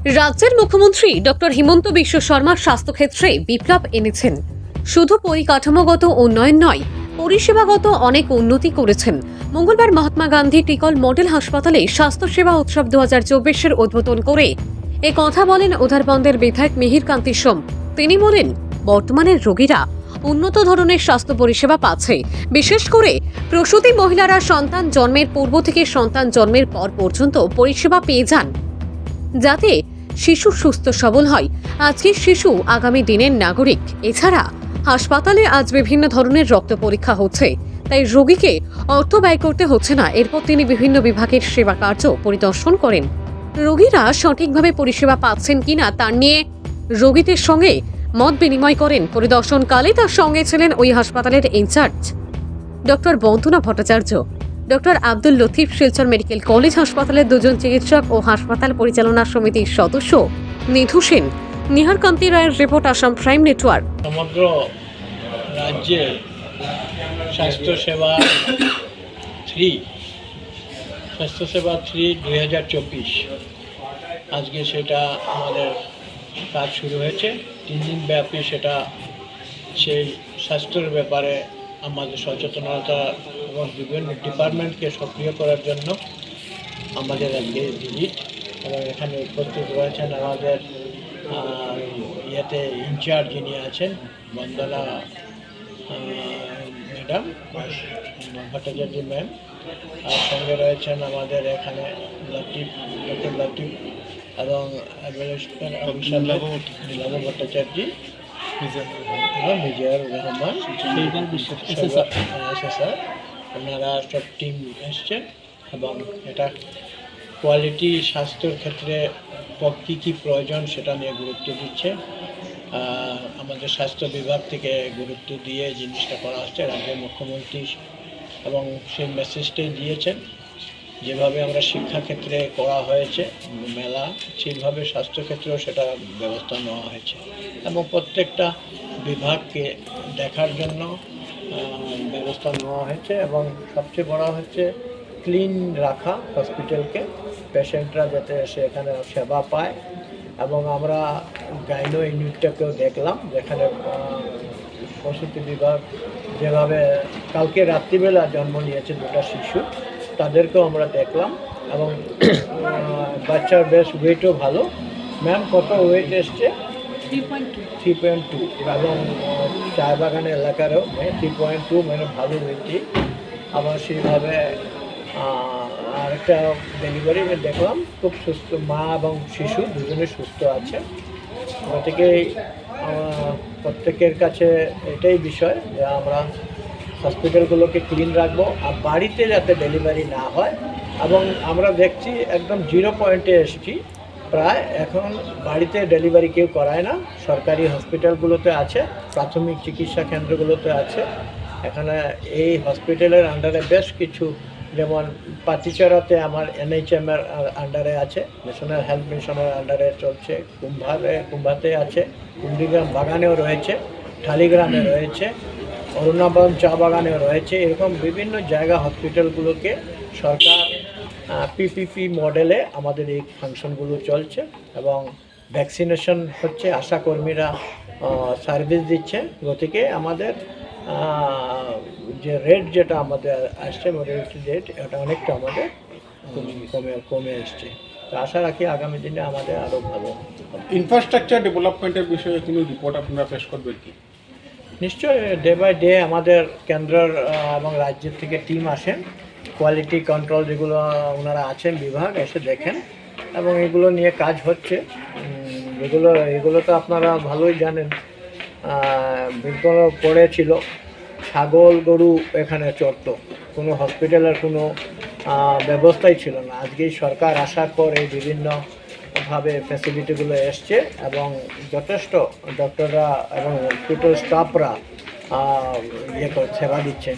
রাজ্যের মুখ্যমন্ত্রী ডক্টর হিমন্ত বিশ্ব শর্মা স্বাস্থ্যক্ষেত্রে বিপ্লব এনেছেন। শুধু পরিকাঠামোগত উন্নয়ন নয়, পরিষেবাগত অনেক উন্নতি করেছেন। মঙ্গলবার মহাত্মা গান্ধী টিকল মডেল হাসপাতালে স্বাস্থ্যসেবা উৎসব 2024-এর উদ্বোধন করে এ কথা বলেন উধারবন্দের বিধায়ক মিহির কান্তি সোম। তিনি বলেন, বর্তমানের রোগীরা উন্নত ধরনের স্বাস্থ্য পরিষেবা পাচ্ছে। বিশেষ করে প্রসূতি মহিলারা সন্তান জন্মের পূর্ব থেকে সন্তান জন্মের পর পর্যন্ত পরিষেবা পেয়ে যান, যাতে শিশু সুস্থ সবল হয়। আজকের শিশু আগামী দিনের নাগরিক। এছাড়া হাসপাতালে আজ বিভিন্ন ধরনের রক্ত পরীক্ষা হচ্ছে, তাই রোগীকে অর্থ ব্যয় করতে হচ্ছে না। এরপর তিনি বিভিন্ন বিভাগের সেবা কার্য পরিদর্শন করেন। রোগীরা সঠিকভাবে পরিষেবা পাচ্ছেন কিনা তা নিয়ে রোগীদের সঙ্গে মত বিনিময় করেন। পরিদর্শনকালে তার সঙ্গে ছিলেন ওই হাসপাতালের incharge doctor Bandana Bhattacharya, doctor Abdul Latif, Silchar medical college হাসপাতালের দুজন চিকিৎসক ও হাসপাতাল পরিচালনা সমিতির সদস্য নিধু সেন। নিহার কান্তি রায়ের রিপোর্ট, আসাম প্রাইম নেটওয়ার্ক। সমগ্র রাজ্যে স্বাস্থ্যসেবা 3 2024 আজকে সেটা আমাদের কাজ শুরু হয়েছে। 3 দিন ব্যাপী সেটা সেই স্বাস্থ্যের ব্যাপারে আমাদের সচেতনতা এবং বিভিন্ন ডিপার্টমেন্টকে সক্রিয় করার জন্য আমাদের আজকে ভিজিট। এবং এখানে উপস্থিত রয়েছেন আমাদের ইনচার্জ যিনি আছেন বন্দনা ম্যাডাম, ভট্টাচার্য ম্যাম, আর সঙ্গে রয়েছেন আমাদের এখানে ডক্টর লতিফ এবং লাবু ভট্টাচার্য এবং মিজানুর রহমান স্যার, ওনারা সব টিম এসছেন। এবং এটা কোয়ালিটি স্বাস্থ্যের ক্ষেত্রে কী কী প্রয়োজন সেটা নিয়ে গুরুত্ব দিচ্ছে। আমাদের স্বাস্থ্য বিভাগ থেকে গুরুত্ব দিয়ে জিনিসটা করা হচ্ছে। রাজ্যের মুখ্যমন্ত্রী এবং সেই মেসেজটাই দিয়েছেন, যেভাবে আমরা শিক্ষাক্ষেত্রে করা হয়েছে মেলা, সেইভাবে স্বাস্থ্যক্ষেত্রেও সেটা ব্যবস্থা নেওয়া হয়েছে। এবং প্রত্যেকটা বিভাগকে দেখার জন্য ব্যবস্থা নেওয়া হয়েছে। এবং সবচেয়ে বড় হচ্ছে ক্লিন রাখা হসপিটালকে, পেশেন্টরা যাতে সেখানে সেবা পায়। এবং আমরা গাইনো ইউনিটটাকেও দেখলাম, যেখানে প্রসূতি বিভাগ যেভাবে কালকে রাত্রিবেলা জন্ম নিয়েছে 2টা শিশু, তাদেরকেও আমরা দেখলাম। এবং বাচ্চার বেশ ওয়েটও ভালো। ম্যাম, কত ওয়েট এসছে? 3.2। এবং চা বাগান এলাকারও 3.2, মানে ভালো ওয়েটই। আবার সেইভাবে আরেকটা ডেলিভারি দেখলাম, খুব সুস্থ মা এবং শিশু দুজনে সুস্থ আছে। গতিকে প্রত্যেকের কাছে এটাই বিষয় যে আমরা হসপিটালগুলোকে ক্লিন রাখবো, আর বাড়িতে যাতে ডেলিভারি না হয়। এবং আমরা দেখছি একদম 0 পয়েন্টে এসেছি প্রায়। এখন বাড়িতে ডেলিভারি কেউ করায় না। সরকারি হসপিটালগুলোতে আছে, প্রাথমিক চিকিৎসা কেন্দ্রগুলোতে আছে। এখানে এই হসপিটালের আন্ডারে বেশ কিছু, যেমন পাতিচড়াতে আমার NHM-এর আন্ডারে আছে, ন্যাশনাল হেলথ মিশনের আন্ডারে চলছে। কুম্ভাতে আছে, কুন্ডিগ্রাম বাগানেও রয়েছে, টালিগ্রামে রয়েছে, অরুণাবন চা বাগানেও রয়েছে। এরকম বিভিন্ন জায়গা হসপিটালগুলোকে সরকার PPP মডেলে আমাদের এই ফাংশনগুলো চলছে। এবং ভ্যাকসিনেশন হচ্ছে, আশাকর্মীরা সার্ভিস দিচ্ছে। গতিকে আমাদের যে রেট যেটা আমাদের আসছে, মর্টালিটি রেট, এটা অনেকটা আমাদের কমে আসছে। তো আশা রাখি আগামী দিনে আমাদের আরও ভালো। ইনফ্রাস্ট্রাকচার ডেভেলপমেন্টের বিষয়ে কোনো রিপোর্ট আপনারা পেশ করবেন কি? নিশ্চয়ই, ডে বাই ডে আমাদের কেন্দ্রের এবং রাজ্যের থেকে টিম আসেন, কোয়ালিটি কন্ট্রোল যেগুলো ওনারা আছেন বিভাগ, এসে দেখেন। এবং এগুলো নিয়ে কাজ হচ্ছে। এগুলো তো আপনারা ভালোই জানেন। বিগত পড়েছিল ছাগল গরু এখানে চড়ত, কোনো হসপিটালের কোনো ব্যবস্থাই ছিল না। আজকেই সরকার আসার পর এই বিভিন্নভাবে ফ্যাসিলিটিগুলো এসছে এবং যথেষ্ট ডক্টররা এবং টোটাল স্টাফরা সেবা দিচ্ছেন।